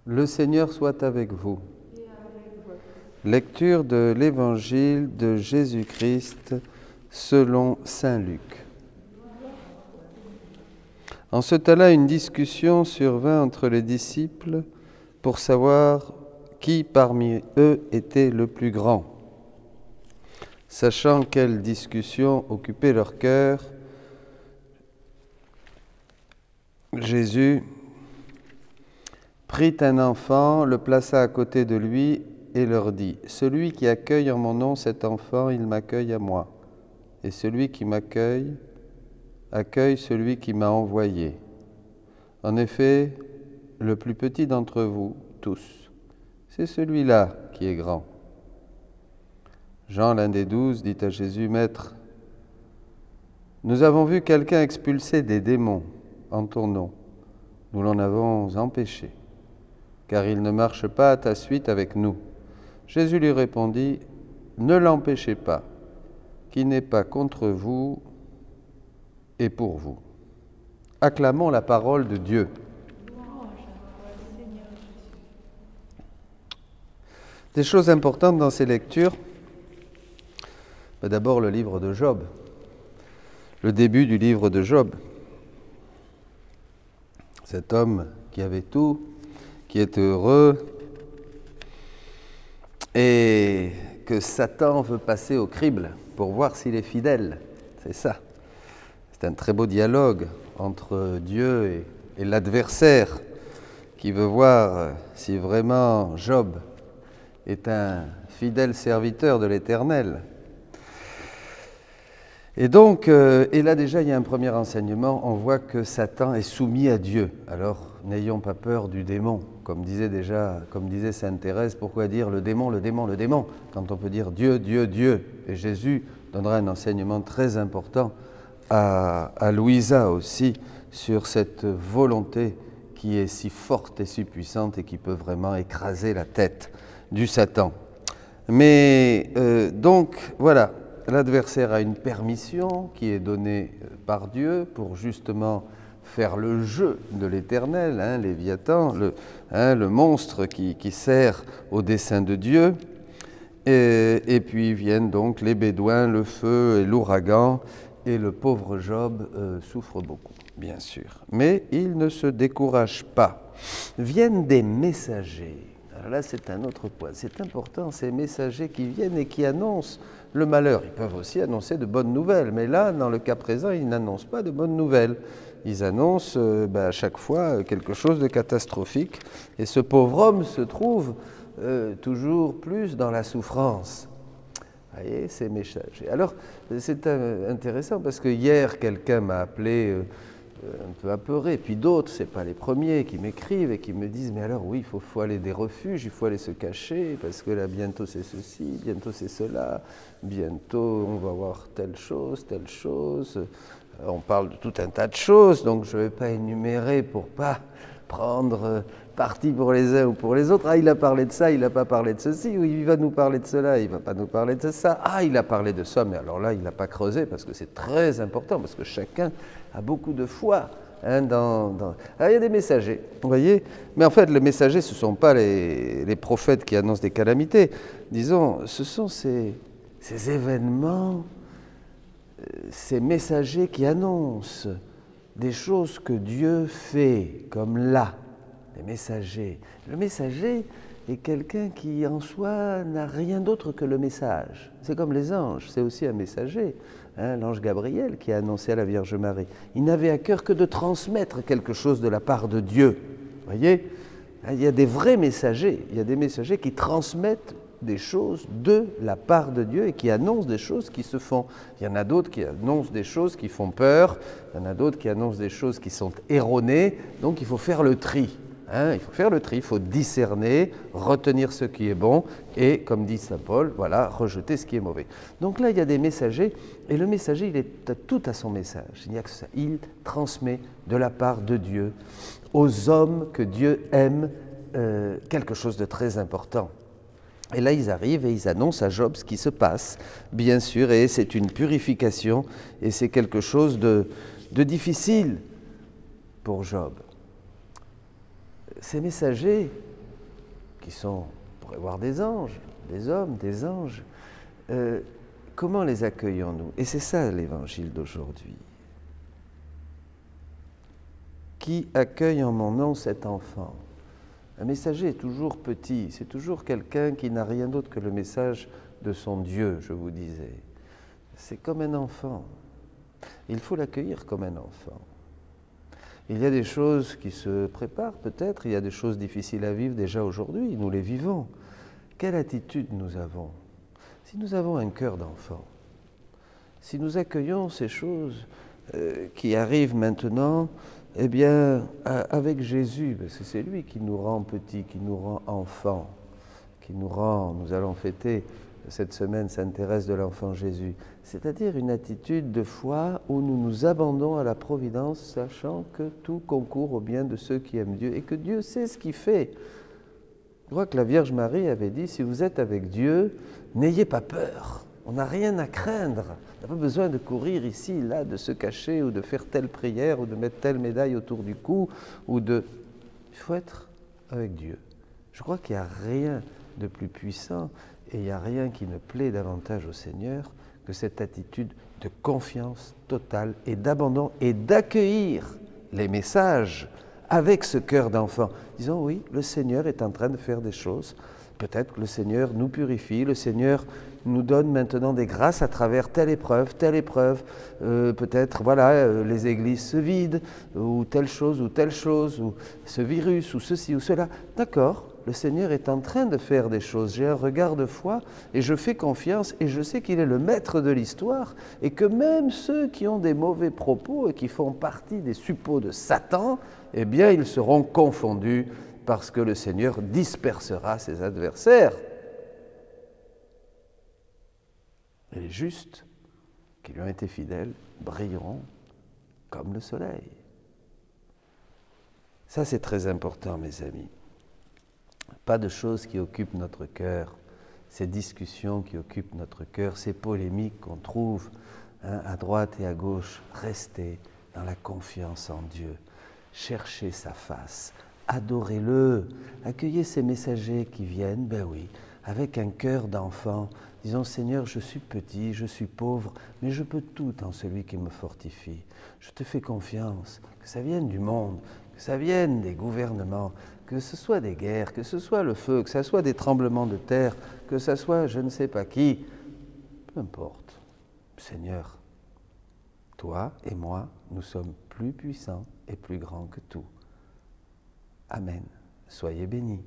Le Seigneur soit avec vous. Lecture de l'Évangile de Jésus-Christ selon saint Luc. En ce temps-là, une discussion survint entre les disciples pour savoir qui parmi eux était le plus grand. Sachant quelle discussion occupait leur cœur, Jésus prit un enfant, le plaça à côté de lui et leur dit : « Celui qui accueille en mon nom cet enfant, il m'accueille à moi. Et celui qui m'accueille, accueille celui qui m'a envoyé. En effet, le plus petit d'entre vous, tous, c'est celui-là qui est grand. » Jean, l'un des 12, dit à Jésus : « Maître, nous avons vu quelqu'un expulser des démons en ton nom. Nous l'en avons empêché, car il ne marche pas à ta suite avec nous. » Jésus lui répondit : « Ne l'empêchez pas, qui n'est pas contre vous et pour vous. » Acclamons la parole de Dieu. Des choses importantes dans ces lectures. D'abord le livre de Job, le début du livre de Job. Cet homme qui avait tout, qui est heureux, et que Satan veut passer au crible pour voir s'il est fidèle. C'est ça. C'est un très beau dialogue entre Dieu et l'adversaire qui veut voir si vraiment Job est un fidèle serviteur de l'Éternel. Et donc, et là déjà il y a un premier enseignement, on voit que Satan est soumis à Dieu. Alors n'ayons pas peur du démon, comme disait sainte Thérèse, pourquoi dire le démon, le démon, le démon, quand on peut dire Dieu, Dieu, Dieu. Et Jésus donnera un enseignement très important à Louisa aussi sur cette volonté qui est si forte et si puissante et qui peut vraiment écraser la tête du Satan. Mais donc voilà, l'adversaire a une permission qui est donnée par Dieu pour justement faire le jeu de l'Éternel, Léviathan, le monstre qui sert au dessein de Dieu. Et puis viennent donc les bédouins, le feu et l'ouragan, et le pauvre Job souffre beaucoup, bien sûr. Mais il ne se décourage pas. Viennent des messagers. Alors là, c'est un autre point. C'est important, ces messagers qui viennent et qui annoncent le malheur. Ils peuvent aussi annoncer de bonnes nouvelles, mais là, dans le cas présent, ils n'annoncent pas de bonnes nouvelles. Ils annoncent à chaque fois quelque chose de catastrophique. Et ce pauvre homme se trouve toujours plus dans la souffrance. Vous voyez, ces messagers. Alors, c'est intéressant parce que hier, quelqu'un m'a appelé un peu apeuré, puis d'autres, ce n'est pas les premiers, qui m'écrivent et qui me disent « Mais alors oui, il faut aller des refuges, il faut aller se cacher, parce que là, bientôt c'est ceci, bientôt c'est cela, bientôt on va voir telle chose, telle chose. » On parle de tout un tas de choses, donc je ne vais pas énumérer pour ne pas prendre parti pour les uns ou pour les autres. Ah, il a parlé de ça, il n'a pas parlé de ceci, ou il va nous parler de cela, il ne va pas nous parler de ça. Ah, il a parlé de ça, mais alors là, il n'a pas creusé, parce que c'est très important, parce que chacun a beaucoup de foi. Alors, il y a des messagers, vous voyez. Mais en fait, les messagers, ce ne sont pas les prophètes qui annoncent des calamités. Disons, ce sont ces événements, ces messagers qui annoncent des choses que Dieu fait, comme là, les messagers. Le messager est quelqu'un qui, en soi, n'a rien d'autre que le message. C'est comme les anges, c'est aussi un messager. L'ange Gabriel qui a annoncé à la Vierge Marie. Il n'avait à cœur que de transmettre quelque chose de la part de Dieu. Vous voyez, il y a des vrais messagers, il y a des messagers qui transmettent des choses de la part de Dieu et qui annoncent des choses qui se font. Il y en a d'autres qui annoncent des choses qui font peur, il y en a d'autres qui annoncent des choses qui sont erronées, donc il faut faire le tri. Il faut faire le tri, il faut discerner, retenir ce qui est bon et, comme dit saint Paul, voilà, rejeter ce qui est mauvais. Donc là, il y a des messagers et le messager, il est tout à son message. Il n'y a que ça. Il transmet de la part de Dieu aux hommes que Dieu aime quelque chose de très important. Et là, ils arrivent et ils annoncent à Job ce qui se passe, bien sûr, et c'est une purification et c'est quelque chose de difficile pour Job. Ces messagers, qui sont, on pourrait voir des anges, des hommes, des anges. Comment les accueillons-nous? Et c'est ça l'évangile d'aujourd'hui. Qui accueille en mon nom cet enfant? Un messager est toujours petit, c'est toujours quelqu'un qui n'a rien d'autre que le message de son Dieu, je vous disais. C'est comme un enfant. Il faut l'accueillir comme un enfant. Il y a des choses qui se préparent peut-être, il y a des choses difficiles à vivre déjà aujourd'hui, nous les vivons. Quelle attitude nous avons? Si nous avons un cœur d'enfant, si nous accueillons ces choses qui arrivent maintenant, eh bien, avec Jésus, parce que c'est lui qui nous rend petits, qui nous rend enfants, qui nous rend, nous allons fêter cette semaine Sainte Thérèse de l'Enfant Jésus, c'est-à-dire une attitude de foi où nous nous abandonnons à la providence, sachant que tout concourt au bien de ceux qui aiment Dieu et que Dieu sait ce qu'il fait. Je crois que la Vierge Marie avait dit, si vous êtes avec Dieu, n'ayez pas peur, on n'a rien à craindre. On n'a pas besoin de courir ici, là, de se cacher ou de faire telle prière ou de mettre telle médaille autour du cou ou de... Il faut être avec Dieu. Je crois qu'il n'y a rien de plus puissant et il n'y a rien qui ne plaît davantage au Seigneur que cette attitude de confiance totale et d'abandon et d'accueillir les messages avec ce cœur d'enfant. Disons oui, le Seigneur est en train de faire des choses. Peut-être que le Seigneur nous purifie, le Seigneur nous donne maintenant des grâces à travers telle épreuve, peut-être, voilà, les églises se vident, ou telle chose, ou ce virus, ou ceci, ou cela. D'accord, le Seigneur est en train de faire des choses. J'ai un regard de foi, et je fais confiance, et je sais qu'il est le maître de l'histoire, et que même ceux qui ont des mauvais propos, et qui font partie des suppôts de Satan, eh bien, ils seront confondus, parce que le Seigneur dispersera ses adversaires. Et les justes, qui lui ont été fidèles, brilleront comme le soleil. Ça, c'est très important, mes amis. Pas de choses qui occupent notre cœur, ces discussions qui occupent notre cœur, ces polémiques qu'on trouve à droite et à gauche. Restez dans la confiance en Dieu. Cherchez sa face. Adorez-le, accueillez ces messagers qui viennent, ben oui, avec un cœur d'enfant, disons Seigneur, je suis petit, je suis pauvre, mais je peux tout en celui qui me fortifie. Je te fais confiance, que ça vienne du monde, que ça vienne des gouvernements, que ce soit des guerres, que ce soit le feu, que ce soit des tremblements de terre, que ce soit je ne sais pas qui, peu importe. Seigneur, toi et moi, nous sommes plus puissants et plus grands que tout. Amen. Soyez bénis.